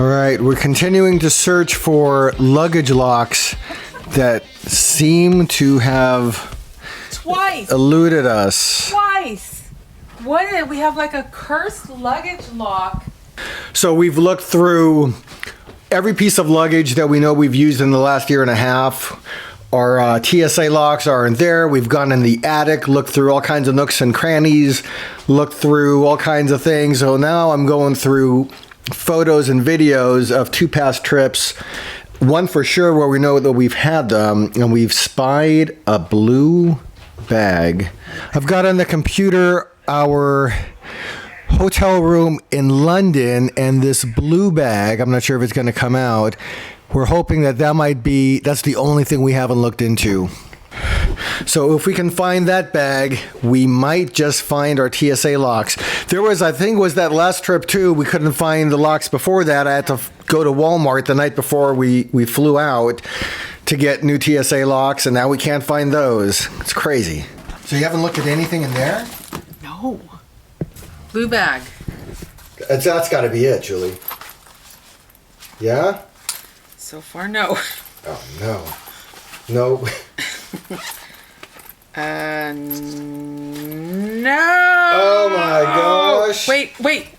All right, we're continuing to search for luggage locks that seem to have eluded us. Twice. What is it? We have like a cursed luggage lock. So we've looked through every piece of luggage that we know we've used in the last year and a half. Our TSA locks aren't there. We've gone in the attic, looked through all kinds of nooks and crannies, looked through all kinds of things. So now I'm going through photos and videos of 2 past trips. One for sure where we know that we've had them, and we've spied a blue bag. I've got on the computer our hotel room in London and this blue bag. I'm not sure if it's going to come out. We're hoping that that's the only thing we haven't looked into. So if we can find that bag, we might just find our TSA locks. There was, I think, was that last trip too, we couldn't find the locks before that. I had to go to Walmart the night before we flew out to get new TSA locks, and now we can't find those. It's crazy. So you haven't looked at anything in there? No. Blue bag. That's got to be it, Julie. Yeah? So far, no. Oh, no. No. No. Oh my gosh. Wait.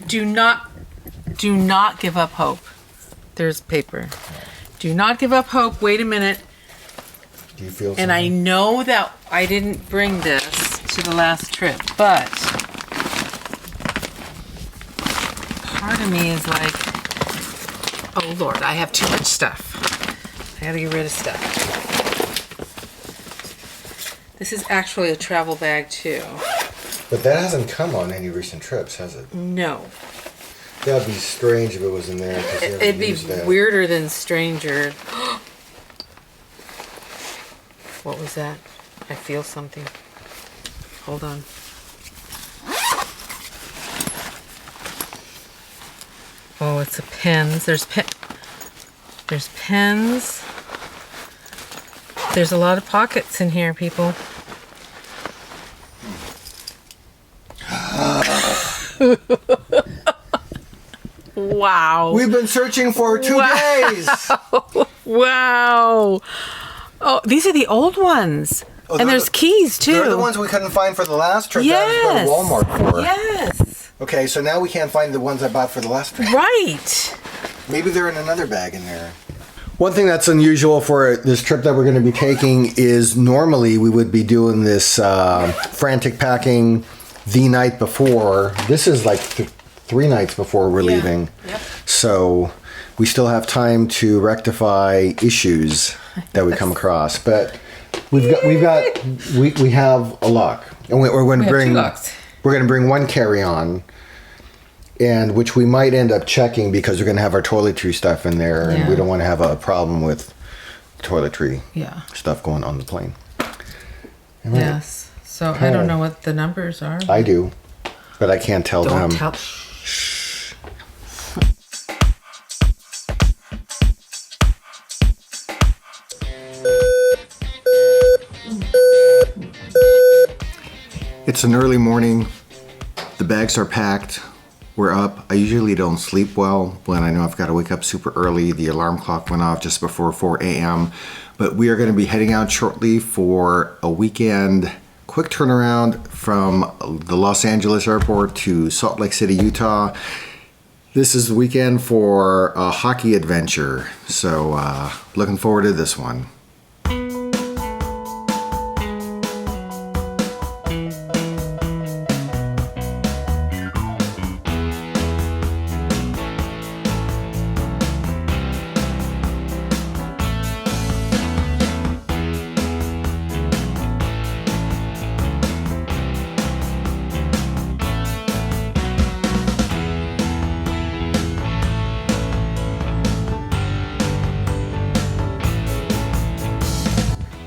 Do not give up hope. There's paper. Do not give up hope. Wait a minute. Do you feel something? And I know that I didn't bring this to the last trip, but part of me is like, oh Lord, I have too much stuff. I gotta get rid of stuff. This is actually a travel bag too. But that hasn't come on any recent trips, has it? No. That would be strange if it was in there. It'd be weirder than stranger. What was that? I feel something. Hold on. Oh, it's a pens. There's pens. There's a lot of pockets in here, people. Wow. We've been searching for 2 days. Wow. Oh, these are the old ones. Oh, and there's keys, too. They're the ones we couldn't find for the last trip that I was going to Walmart for. Yes. Okay, so now we can't find the ones I bought for the last trip. Right. Maybe they're in another bag in there. One thing that's unusual for this trip that we're going to be taking is normally we would be doing this frantic packing the night before. This is like 3 nights before we're leaving. Yep. So we still have time to rectify issues that we come across. But we have a lock. And we're going to bring 2 locks. We're going to bring 1 carry-on, and which we might end up checking because we're going to have our toiletry stuff in there, and we don't want to have a problem with toiletry stuff going on the plane. Right. Yes. So I don't know what the numbers are. I do, but I can't tell them. Don't tell. Shh. It's an early morning. The bags are packed. We're up. I usually don't sleep well when I know I've got to wake up super early. The alarm clock went off just before 4 a.m. But we are going to be heading out shortly for a weekend quick turnaround from the Los Angeles airport to Salt Lake City, Utah. This is the weekend for a hockey adventure. So looking forward to this one.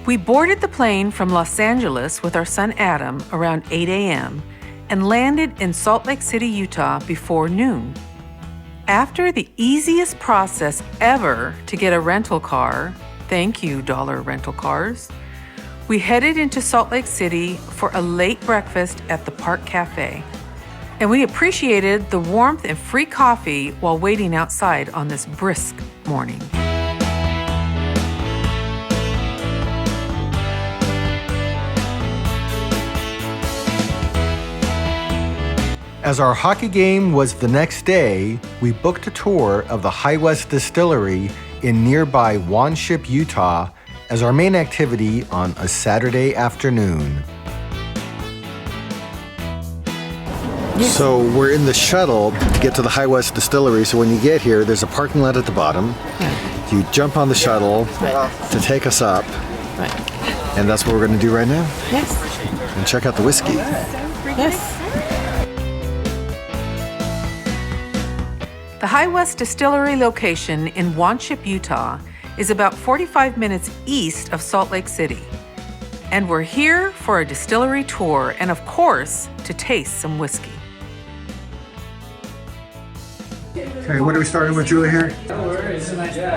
We boarded the plane from Los Angeles with our son Adam around 8 a.m. and landed in Salt Lake City, Utah before noon. After the easiest process ever to get a rental car, thank you, Dollar Rental Cars, we headed into Salt Lake City for a late breakfast at the Park Cafe. And we appreciated the warmth and free coffee while waiting outside on this brisk morning. As our hockey game was the next day, we booked a tour of the High West Distillery in nearby Wanship, Utah, as our main activity on a Saturday afternoon. So we're in the shuttle to get to the High West Distillery. So when you get here, there's a parking lot at the bottom. You jump on the shuttle to take us up. And that's what we're going to do right now. Yes. And check out the whiskey. Yes. The High West Distillery location in Wanship, Utah is about 45 minutes east of Salt Lake City. And we're here for a distillery tour and, of course, to taste some whiskey. Okay, what are we starting with, Julie, here?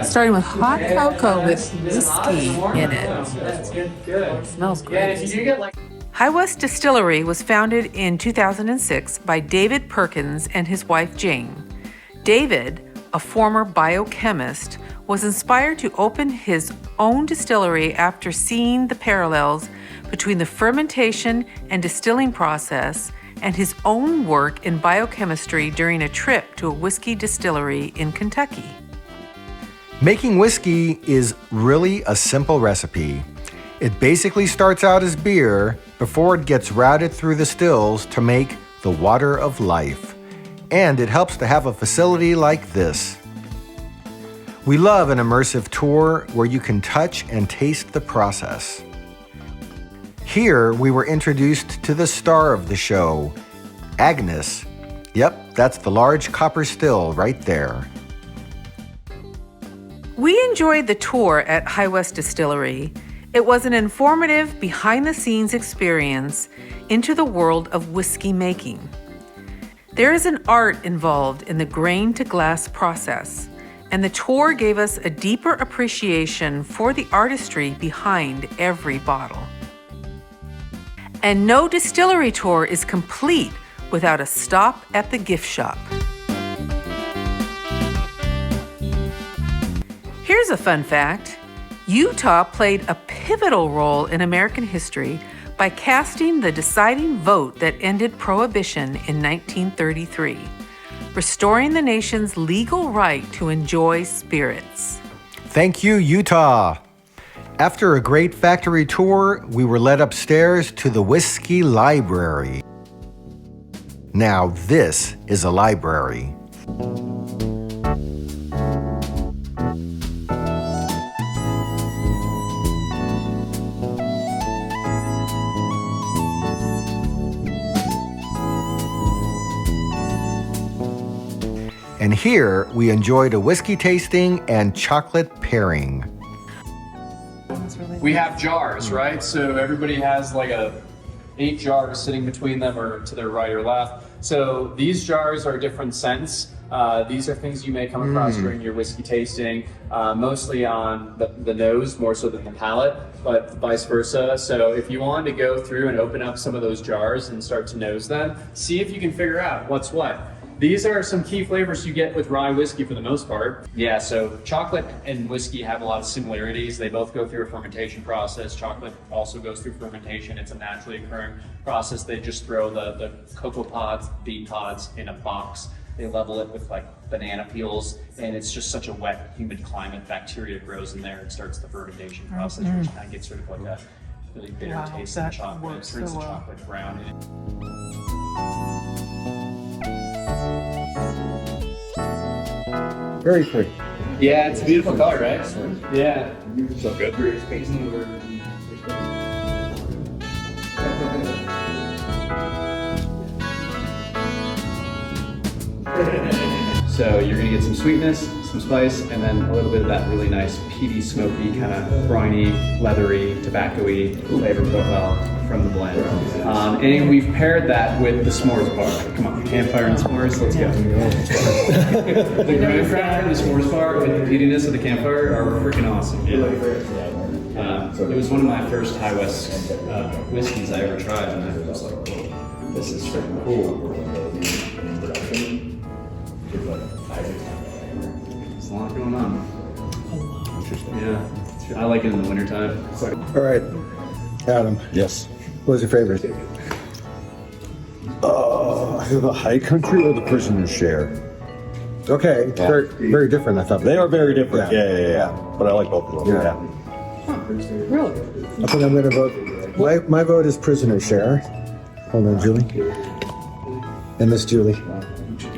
Starting with hot cocoa with whiskey in it. Good. Smells great. High West Distillery was founded in 2006 by David Perkins and his wife Jane. David, a former biochemist, was inspired to open his own distillery after seeing the parallels between the fermentation and distilling process and his own work in biochemistry during a trip to a whiskey distillery in Kentucky. Making whiskey is really a simple recipe. It basically starts out as beer before it gets routed through the stills to make the water of life. And it helps to have a facility like this. We love an immersive tour where you can touch and taste the process. Here, we were introduced to the star of the show, Agnes. Yep, that's the large copper still right there. We enjoyed the tour at High West Distillery. It was an informative, behind-the-scenes experience into the world of whiskey making. There is an art involved in the grain-to-glass process, and the tour gave us a deeper appreciation for the artistry behind every bottle. And no distillery tour is complete without a stop at the gift shop. Here's a fun fact. Utah played a pivotal role in American history by casting the deciding vote that ended Prohibition in 1933, restoring the nation's legal right to enjoy spirits. Thank you, Utah. After a great factory tour, we were led upstairs to the Whiskey Library. Now, this is a library. And here, we enjoyed a whiskey tasting and chocolate pairing. We have jars, right? So everybody has like 8 jars sitting between them or to their right or left. So these jars are different scents. These are things you may come across during your whiskey tasting, mostly on the nose more so than the palate, but vice versa. So if you wanted to go through and open up some of those jars and start to nose them, see if you can figure out what's what. These are some key flavors you get with rye whiskey for the most part. Yeah, so chocolate and whiskey have a lot of similarities. They both go through a fermentation process. Chocolate also goes through fermentation. It's a naturally occurring process. They just throw the cocoa pods, bean pods in a box. They level it with like banana peels, and it's just such a wet, humid climate. Bacteria grows in there and starts the fermentation process, which kind of gets sort of like a really bitter taste in the chocolate. It turns the chocolate brown. Very pretty. Yeah, it's a beautiful color, right? Yeah. So good. So you're gonna get some sweetness, some spice, and then a little bit of that really nice peaty, smoky, kind of briny, leathery, tobacco-y flavor profile from the blend. And we've paired that with the s'mores bar. Come on, campfire and s'mores, let's go. The graham cracker and the s'mores bar with the peatiness of the campfire are freaking awesome. It was one of my first High West whiskeys I ever tried, and I was like, whoa, this is freaking cool. There's a lot going on. Yeah. I like it in the wintertime. All right, Adam, Yes. what was your favorite? The high country or the prisoner's share? Okay, very, very different, I thought. They are very different. Yeah. Yeah. But I like both of them. Yeah. Really? I think I'm gonna vote, my vote is prisoner share. Hold on, Julie. And Miss Julie.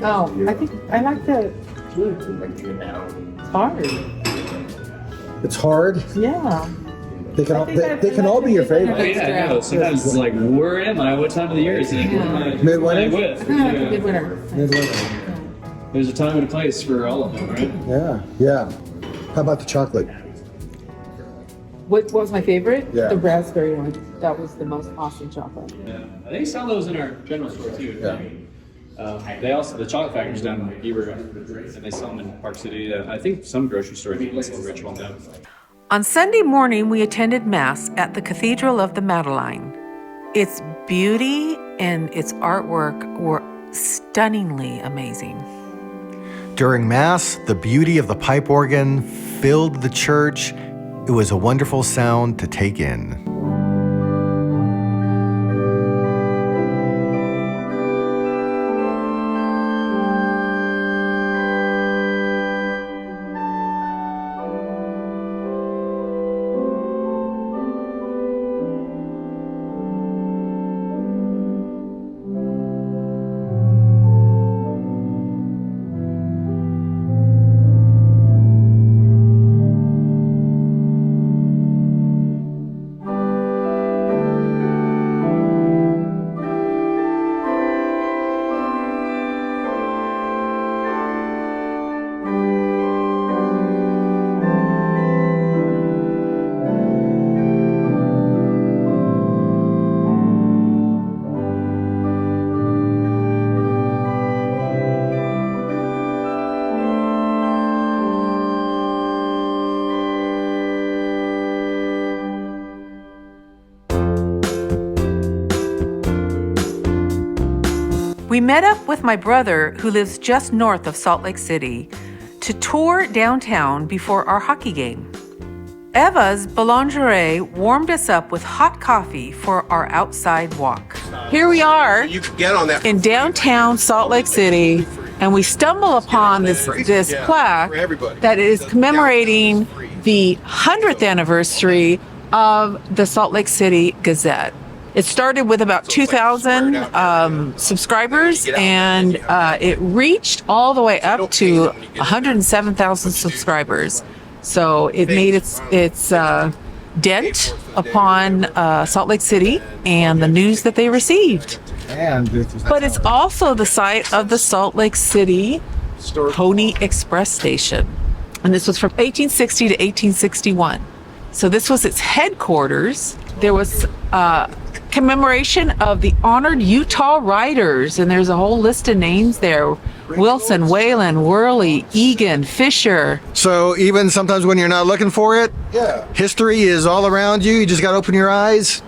Oh, I think I like the hard. It's hard. Yeah. They can all, they can all be your favorite. Yeah, I know. Sometimes it's like, where am I? What time of the year is it? Who am I Midwinter? playing with? Good winner. There's a time and a place for all of them, right? Yeah. How about the chocolate? What was my favorite? Yeah. The raspberry one. That was the most awesome chocolate. Yeah. They sell those in our general store too. Yeah. They also, the chocolate factory's down in Beaver, and they sell them in Park City. I think some grocery stores sell Richmond now. On Sunday morning, we attended Mass at the Cathedral of the Madeleine. Its beauty and its artwork were stunningly amazing. During Mass, the beauty of the pipe organ filled the church. It was a wonderful sound to take in. We met up with my brother, who lives just north of Salt Lake City, to tour downtown before our hockey game. Eva's Boulangerie warmed us up with hot coffee for our outside walk. Here we are in downtown Salt Lake City, and we stumble upon this plaque that is commemorating the 100th anniversary of the Salt Lake City Gazette. It started with about 2,000 subscribers, and it reached all the way up to 107,000 subscribers. So it made its dent upon Salt Lake City and the news that they received. But it's also the site of the Salt Lake City Pony Express station. And this was from 1860 to 1861. So this was its headquarters. There was commemoration of the honored Utah riders, and there's a whole list of names there. Wilson, Whalen, Worley, Egan, Fisher. So even sometimes when you're not looking for it, history is all around you. You just got to open your eyes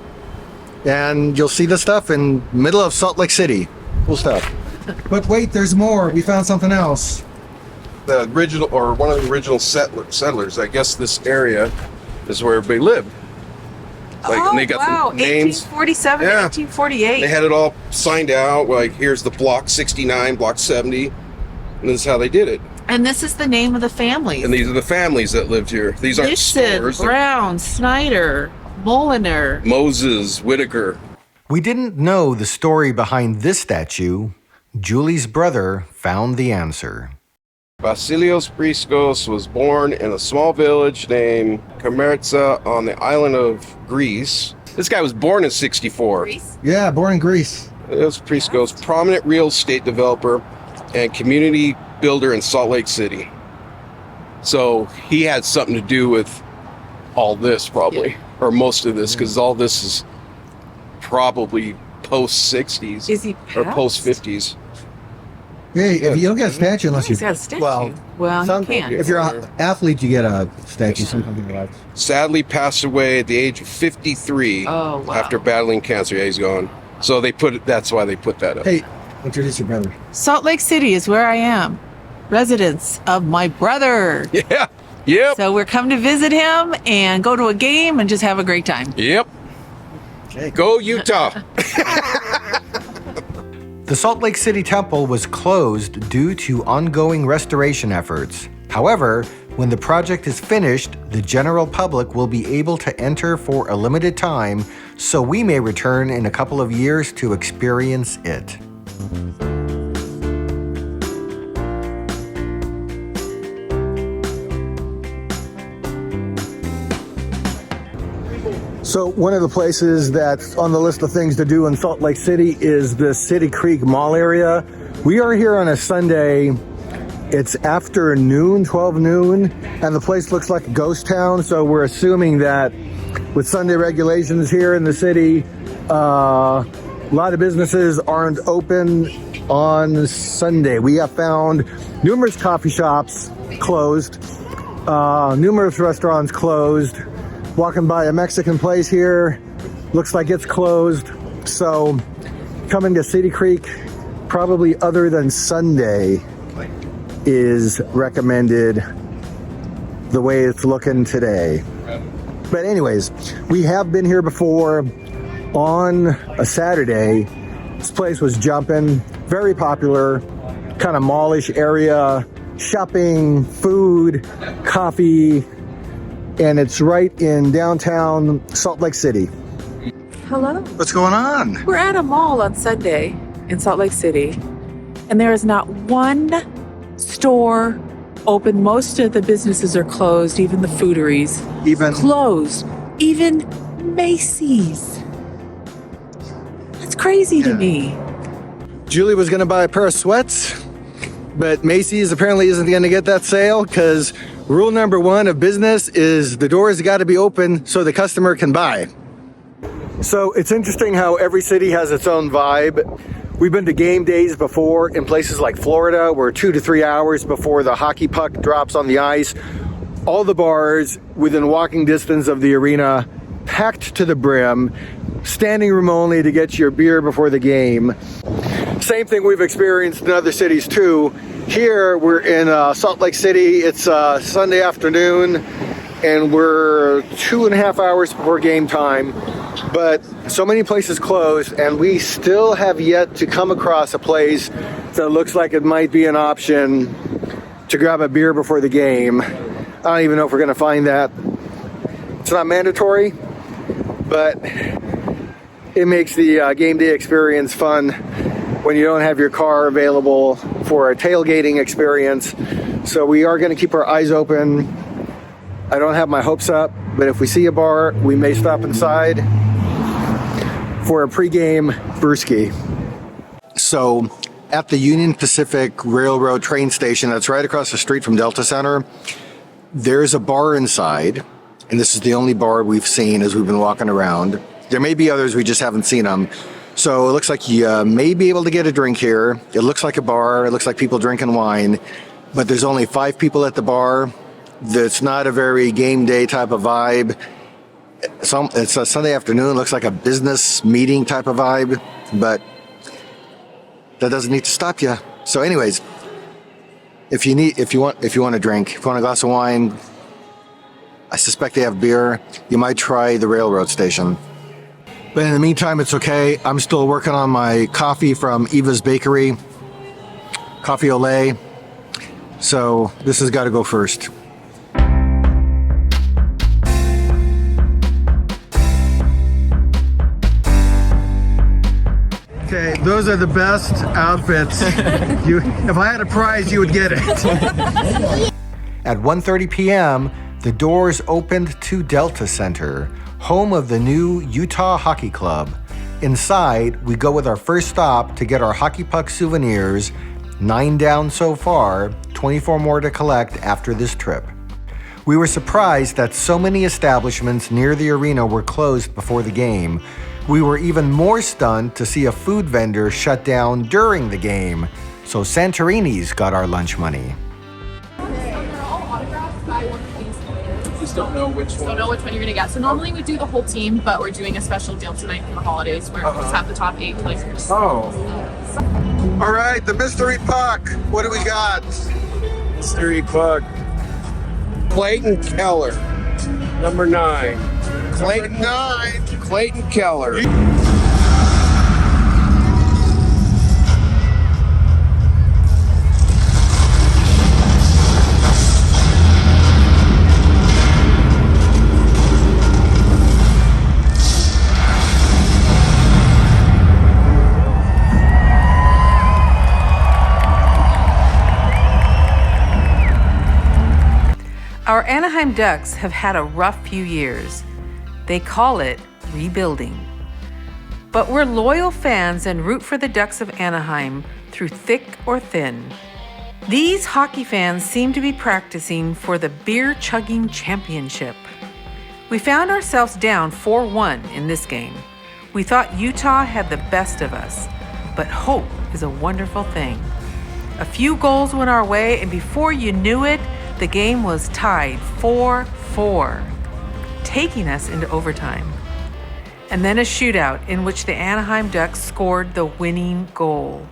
and you'll see the stuff in the middle of Salt Lake City. Cool stuff. But wait, there's more. We found something else. The original, or one of the original settlers, I guess this area is where everybody lived. And they got the names. 1847 to 1848. They had it all signed out, like here's the block 69, block 70, and this is how they did it. And this is the name of the families. And these are the families that lived here. These aren't Nixon, stores. Brown, Snyder, Moliner. Moses, Whitaker. We didn't know the story behind this statue. Julie's brother found the answer. Vasilios Priskos was born in a small village named Kamertsa on the island of Greece. This guy was born in 64. Yeah, born in Greece. It was Priskos, prominent real estate developer and community builder in Salt Lake City. So he had something to do with all this or most of this, because all this is probably post-60s. Is he or past? post-50s. Hey, if you don't get a statue unless He's you... got a statue. Well, you can't. if you're an athlete, you get a statue. Sometimes in your life. Sadly passed away at the age of 53 Oh, wow. after battling cancer. Yeah, he's gone. So that's why they put that up. Hey, Introduce your brother. Salt Lake City is where I am, residence of my brother. Yeah. Yep. So we're come to visit him and go to a game and just have a great time. Yep. Okay. Go Utah. The Salt Lake City Temple was closed due to ongoing restoration efforts. However, when the project is finished, the general public will be able to enter for a limited time, so we may return in a couple of years to experience it. So one of the places that's on the list of things to do in Salt Lake City is the City Creek Mall area. We are here on a Sunday. It's after noon, 12 noon, and the place looks like a ghost town. So we're assuming that with Sunday regulations here in the city, a lot of businesses aren't open on Sunday. We have found numerous coffee shops closed, numerous restaurants closed. Walking by a Mexican place here, looks like it's closed. So coming to City Creek, probably other than Sunday, is recommended the way it's looking today. But anyways, we have been here before on a Saturday. This place was jumping, very popular, kind of mallish area, shopping, food, coffee, and it's right in downtown Salt Lake City. Hello. What's going on? We're at a mall on Sunday in Salt Lake City, and there is not one store open. Most of the businesses are closed, even the fooderies. Even Closed. Even Macy's. That's crazy to me. Julie was gonna buy a pair of sweats, but Macy's apparently isn't gonna get that sale because rule number one of business is the doors got to be open so the customer can buy. So it's interesting how every city has its own vibe. We've been to game days before in places like Florida where 2 to 3 hours before the hockey puck drops on the ice, all the bars within walking distance of the arena packed to the brim, standing room only to get your beer before the game. Same thing we've experienced in other cities too. Here we're in Salt Lake City. It's Sunday afternoon and we're 2.5 hours before game time, but so many places closed and we still have yet to come across a place that looks like it might be an option to grab a beer before the game. I don't even know if we're gonna find that. It's not mandatory, but it makes the game day experience fun when you don't have your car available for a tailgating experience. So we are gonna keep our eyes open. I don't have my hopes up, but if we see a bar, we may stop inside for a pregame brewski. So at the Union Pacific Railroad train station that's right across the street from Delta Center, there's a bar inside, and this is the only bar we've seen as we've been walking around. There may be others, we just haven't seen them. So it looks like you may be able to get a drink here. It looks like a bar. It looks like people drinking wine, but there's only 5 people at the bar. It's not a very game day type of vibe. It's a Sunday afternoon. Looks like a business meeting type of vibe, but that doesn't need to stop you. So anyways, if you want a drink, if you want a glass of wine, I suspect they have beer. You might try the railroad station. But in the meantime, it's okay. I'm still working on my coffee from Eva's Bakery, Coffee Olay. So this has got to go first. Okay, those are the best outfits. If I had a prize, you would get it. At 1:30 p.m., the doors opened to Delta Center, home of the new Utah Hockey Club. Inside, we go with our first stop to get our hockey puck souvenirs. 9 down so far, 24 more to collect after this trip. We were surprised that so many establishments near the arena were closed before the game. We were even more stunned to see a food vendor shut down during the game. So Santorini's got our lunch money. just don't know which one. Don't know which one you're gonna get. So normally we do the whole team, but we're doing a special deal tonight for the holidays where we just have the top 8 players. Oh. All right, the mystery puck. What do we got? Mystery puck. Clayton Keller, number 9. Clayton 9. Clayton Keller. Our Anaheim Ducks have had a rough few years. They call it rebuilding. But we're loyal fans and root for the Ducks of Anaheim through thick or thin. These hockey fans seem to be practicing for the beer-chugging championship. We found ourselves down 4-1 in this game. We thought Utah had the best of us, but hope is a wonderful thing. A few goals went our way, and before you knew it, the game was tied 4-4, taking us into overtime. And then a shootout in which the Anaheim Ducks scored the winning goal.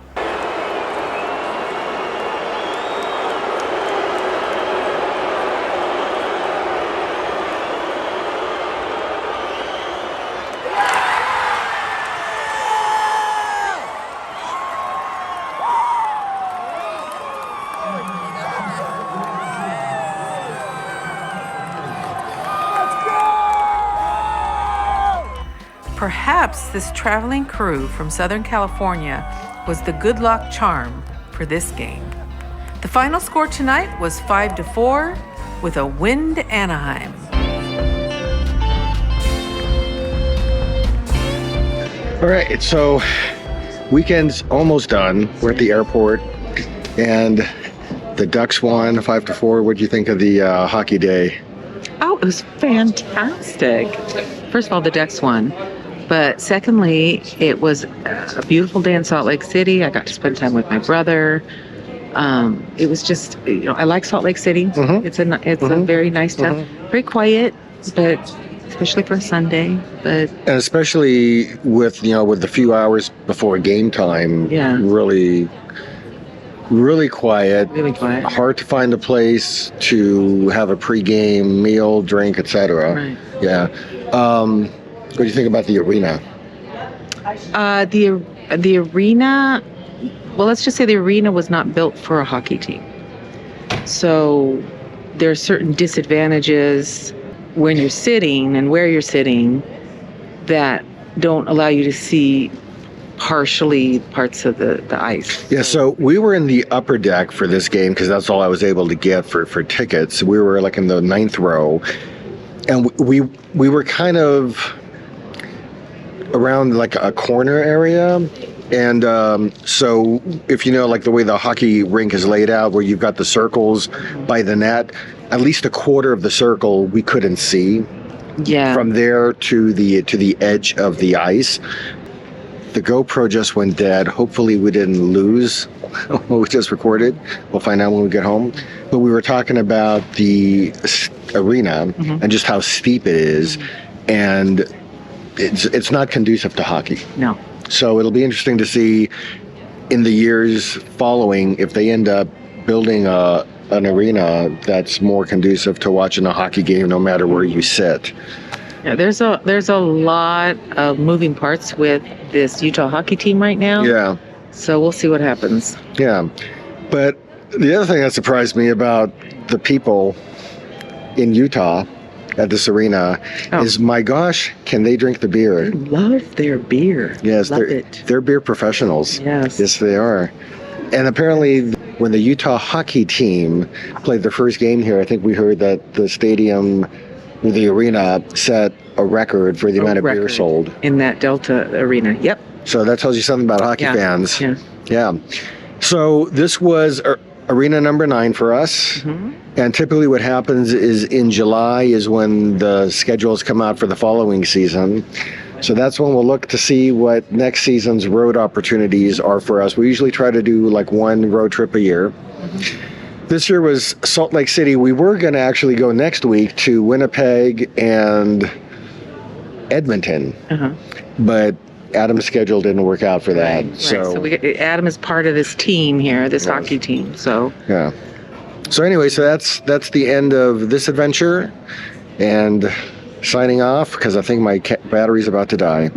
Perhaps this traveling crew from Southern California was the good luck charm for this game. The final score tonight was 5-4 with a win to Anaheim. All right, so weekend's almost done. We're at the airport, and the Ducks won 5-4. What do you think of the hockey day? Oh, it was fantastic. First of all, the Ducks won. But secondly, it was a beautiful day in Salt Lake City. I got to spend time with my brother. It was just, I like Salt Lake City. Mm-hmm. It's a very nice town. Very quiet, but especially for a Sunday. But And especially with the few hours before game time, Yeah. really quiet. really quiet. Hard to find a place to have a pre-game meal, drink, etc. Right. Yeah. What do you think about the arena? The arena, well, let's just say the arena was not built for a hockey team. So there are certain disadvantages when you're sitting and where you're sitting that don't allow you to see partially parts of the ice. Yeah, so we were in the upper deck for this game because that's all I was able to get for tickets. We were like in the 9th row, and we were kind of around like a corner area. And so if you know, like the way the hockey rink is laid out, where you've got the circles by the net, at least a quarter of the circle we couldn't see. Yeah. From there to the edge of the ice. The GoPro just went dead. Hopefully we didn't lose what we just recorded. We'll find out when we get home. But we were talking about the arena and just how steep it is, and it's not conducive to hockey. No. So it'll be interesting to see in the years following if they end up building an arena that's more conducive to watching a hockey game, no matter where you sit. Yeah, there's a lot of moving parts with this Utah hockey team right now. Yeah. So we'll see what happens. Yeah. But the other thing that surprised me about the people in Utah at this arena is, my gosh, can they drink the beer? Love their beer. Yes, Love it. they're beer professionals. Yes. Yes, they are. And apparently, when the Utah hockey team played their first game here, I think we heard that the stadium, the arena, set a record for the amount of beer sold in that Delta arena. Yep. So that tells you something about hockey fans. Yeah. Yeah. So this was arena number 9 for us. Mm-hmm. And typically what happens is in July is when the schedules come out for the following season. So that's when we'll look to see what next season's road opportunities are for us. We usually try to do like one road trip a year. Mm-hmm. This year was Salt Lake City. We were going to actually go next week to Winnipeg and Edmonton, but Adam's schedule didn't work out for that. Right. So Adam is part of this team here, this hockey team. So yeah. So anyway, so that's the end of this adventure, and signing off because I think my battery's about to die.